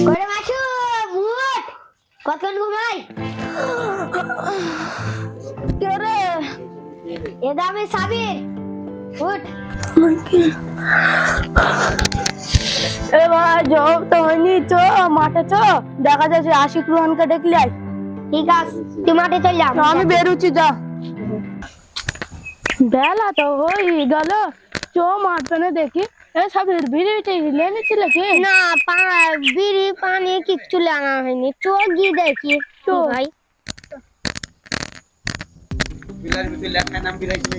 করে মাসু উঠ কতক্ষণ ঘুমাই কে রে এ দামে সাবির উঠ এ ভাই জব তো হয়নি চো মাঠে চো দেখা যাচ্ছে আশিক রোহনকে দেখলি আয় ঠিক আছে তুই মাঠে চল যা আমি বেরুচ্ছি যা বেলা তো হয়ে গেল চো মাঠখানে দেখি এ সাবির বিড়িটি হিলে নিচ্ছিল কি না বিড়ি পানি কিচ্ছু আনা হয়নি চল গিয়ে দেখি তো ভাই বিলার ভিতরে লেখা নাম বিরাইছে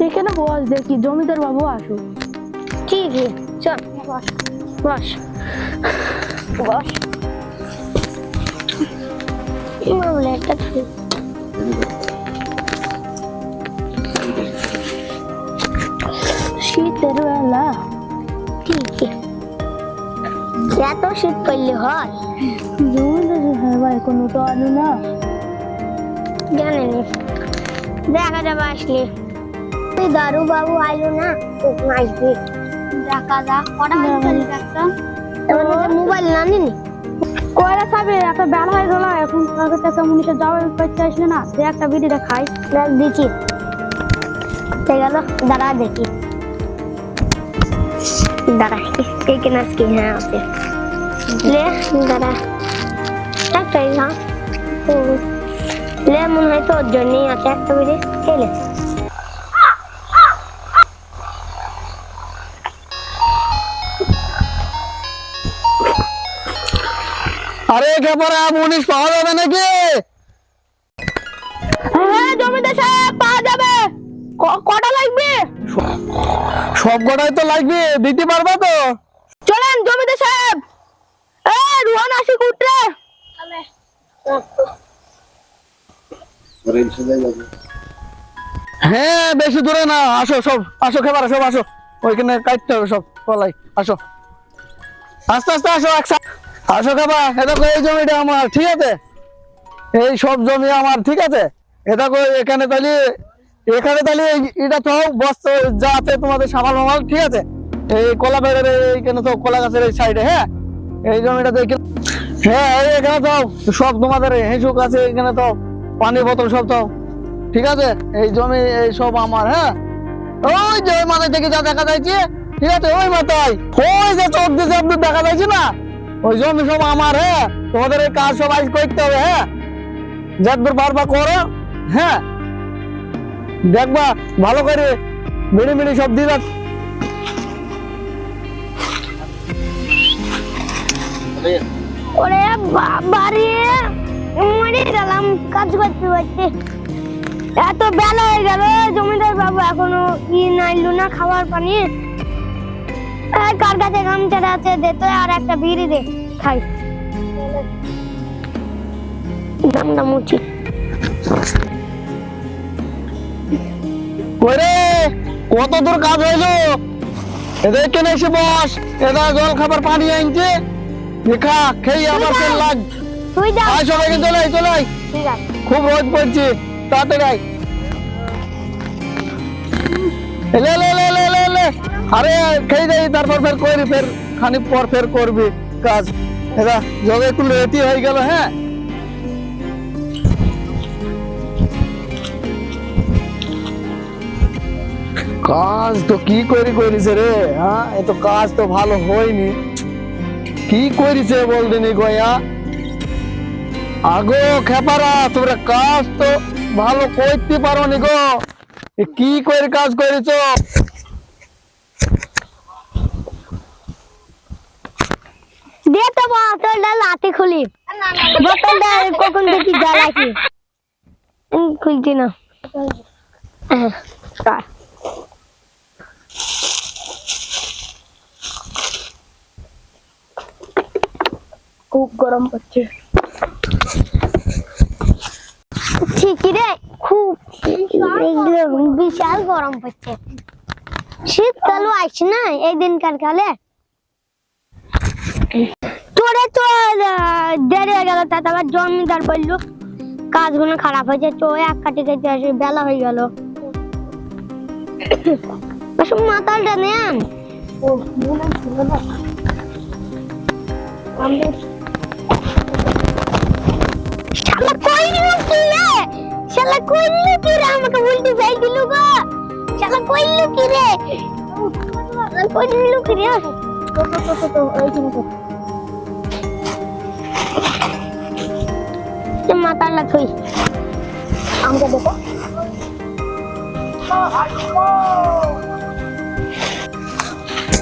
এখানে বস দেখি জমিদার বাবু আসুক ঠিক আছে চল বস বস বস মামলাটা ঠিক শীতের বেলা ঠিক এত শীত পড়লে হয় জমিদার হ্যাঁ ভাই কোনো তো আলু না জানেনি দেখা যাবে আসলে তুই দারু বাবু আইলো না তখন আসবে দেখা যা কটা বাজে চলে যাচ্ছ এবার মোবাইল না নিনি কয়লা সাবির এত বেলা হয়ে গেল এখন আগে থেকে মনীষা যাওয়া করতে আসলে না যে একটা বিড়িটা খাই দেখ দিচ্ছি ঠিক গেল দাঁড়া দেখি দাঁড়া কে কে নাচ কি হ্যাঁ আছে লে দাঁড়া একটাই না লে মনে হয় তোর জন্যই আছে একটা বিড়ি খেলে আরে কেপরা মুনিশ পাওয়া যাবে নাকি? হ্যাঁ জমিদার সাহেব পাওয়া যাবে কটা লাগবে সব কটাই তো লাগবে, দিতে পারবা তো? চলেন জমিদার সাহেব এ রোহন আসি কুটরে হ্যাঁ বেশি দূরে না, আসো সব আসো খেপারা সব আসো, ওইখানে কাটতে হবে সব কলাই, আসো আস্তে আস্তে আসো একসাথে আসো খেপা। এটা এই জমিটা আমার, ঠিক আছে? এই সব জমি আমার, ঠিক আছে? এটা এখানে তাহলে এটা তো বস্তা যা আছে তোমাদের সামাল মামাল, ঠিক আছে? এই কলা বেড়ের এইখানে তো কলা গাছের এই সাইডে, হ্যাঁ এই জমিটা দেখে হ্যাঁ এখানে তো সব তোমাদের হেঁসুক আছে, এখানে তো পানি বোতল সব তো, ঠিক আছে? এই জমি এই সব আমার, হ্যাঁ ওই যে ওই মাথায় থেকে যা দেখা যাচ্ছে, ঠিক আছে? ওই মাথায় ওই যে চোখ দিয়ে আপনার দেখা যাচ্ছে না, ওই জমি সব আমার, হ্যাঁ তোমাদের এই কাজ সব আজ করতে হবে, হ্যাঁ যতদূর বারবার করো, হ্যাঁ দেখবা ভালো করে মিড়ি মিড়ি সব দিবা। ওরে বাবারে মরে গেলাম কাজ করতে করতে এত বেলা হয়ে গেল জমিদার বাবু এখনো নাইলো না খাবার পানি কার কাছে গামছাটা আছে দে তো আর একটা বিড়ি দে খাই দামটা মুচি ওরে কত দূর কাজ হইলো, এদের কেন এসে বস, এটা জল খাবার পানি আনছে, দেখা খেয়ে আবার তেল লাগ। তুই যা আয় সবাইকে চলে আয়, চলে আয়, ঠিক আছে খুব রোদ পড়ছে, তাড়াতাড়ি আয়। লে লে লে লে লে লে আরে খেয়ে যাই, তারপর ফের করবি, ফের খানিক পর ফের করবি কাজ। এটা জগে একটু রেডি হয়ে গেল, হ্যাঁ কাজ তো কি করিছে রে, হ্যাঁ এ তো কাজ তো ভালো হয়নি, কি করিছে বলদিনি গয়া আগো খেপারা, তোমরা কাজ তো ভালো করতে পারো নি গো, কি করে কাজ করেছ? দে তো বোতলটা লাতে খুলি বোতলটা কখন দেখি জ্বালাছি খুলছি না খুব গরম পড়ছে ঠিকই রে খুব বিশাল গরম পড়ছে শীতকালও আসছে না এই দিনকার কালে তোরে তো দেরি হয়ে গেল তাতে আবার জমিদার বললো কাজগুলো খারাপ হয়েছে তো এক কাটি কেটে আসে বেলা হয়ে গেল আসুন মাতালটা নেন। ও মনে ছিল না। শালা কইলো কি রে? শালা কইলো কি রে? আমাকে উল্টি ফেল দিল গো। শালা কইলো কি রে? শালা কইলো কি রে? তো এইখানে তো। মাতালটা থই। আমাকে দেখো।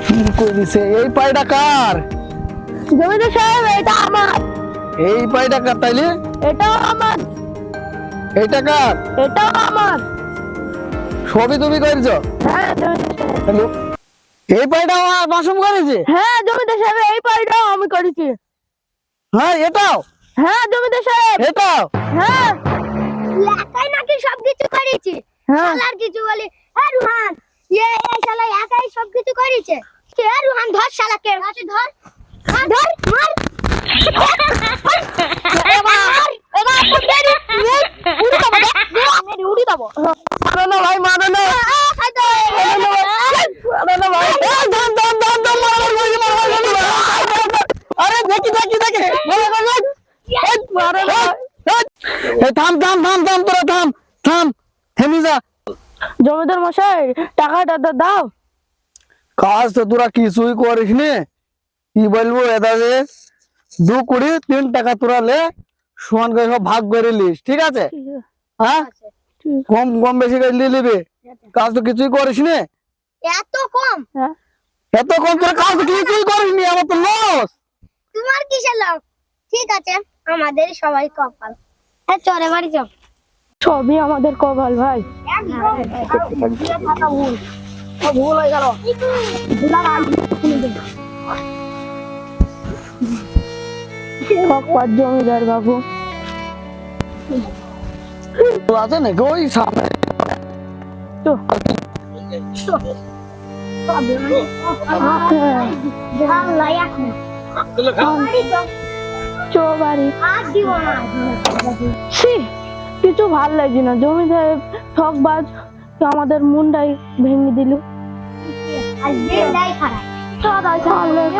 কি করিছে? এই পায়টা কার? জমিদার সাহেব এটা আমার, এই পায়টা কার তাইলে? এটাও আমার, এইটা কার? এটাও আমার। সবই তুমি করেছো? হ্যাঁ জমিদার সাহেব। হ্যালো, এই পায়টা আমার মাসুম করেছে? হ্যাঁ জমিদার সাহেব এই পাইটাও আমি করেছি। হ্যাঁ এটাও? হ্যাঁ জমিদার সাহেব। এটাও? হ্যাঁ একাই নাকি সবকিছু করেছে? হ্যাঁ শালার কিছু বলে, হ্যাঁ রুহান, এই শালা একাই সবকিছু করেছে। কে রুহান ধর শালাকে, ধর ধর মার। উড়ি দেবো। মারো না ভাই, মারো না। মারো না ভাই। এই থাম থাম থাম থাম, আরে দেখি দেখি দেখি, মারো না। এই থাম থাম থাম থাম, তোরা থাম থাম, থেমে যা। জমিদার মশাই টাকাটা তো দাও। কাজ তো তোরা কিছুই করিস নি, কি বলবো এটা যে 2 কোটি 3 টাকা তোরা লে, সমান করে সব ভাগ করে লিস, ঠিক আছে? হ্যাঁ, কম কম বেশি করে নিয়ে নিবি, কাজ তো কিছুই করিস নি। এত কম? হ্যাঁ এত কম তোরা কাজ তো কিছুই করিস নি, আমার তো লস। তোমার কিসের লাভ? ঠিক আছে, আমাদের সবাই কপাল। হ্যাঁ চলে বাড়ি চল। সবই আমাদের কপাল ভাই। ভুল হয়ে গেল। কপাল জমিদার বাবু। তো আছে নাকি ওই সামনে? তো চো বাড়ি। ছি, কিছু ভাল লাগছে না। জমিদার ঠকবাজ আমাদের মুন্ডাই ভেঙে দিল।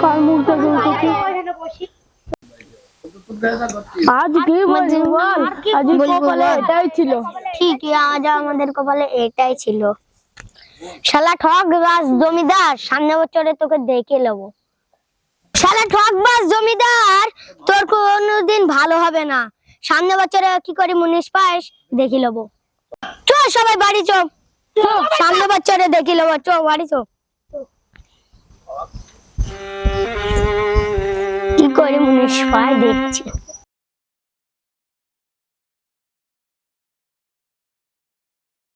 কার মুখ দেখে উঠেছি। আজ কি বলবি বল, আজ কপালে এটাই ছিল। ঠিকই, আজ আমাদের কপালে এটাই ছিল। শালা ঠকবাজ জমিদার, সামনে বছরে তোকে দেখে নেবো। শালা ঠকবাজ জমিদার, তোর কোনোদিন ভালো হবে না। সামনে বছরে কি করে মুনিশ পাস দেখি নেবো। চো সবাই বাড়ি চো, সামনে বছরে দেখি নেবো। চো বাড়ি চো। কি করে মুনিশ পায় দেখছি।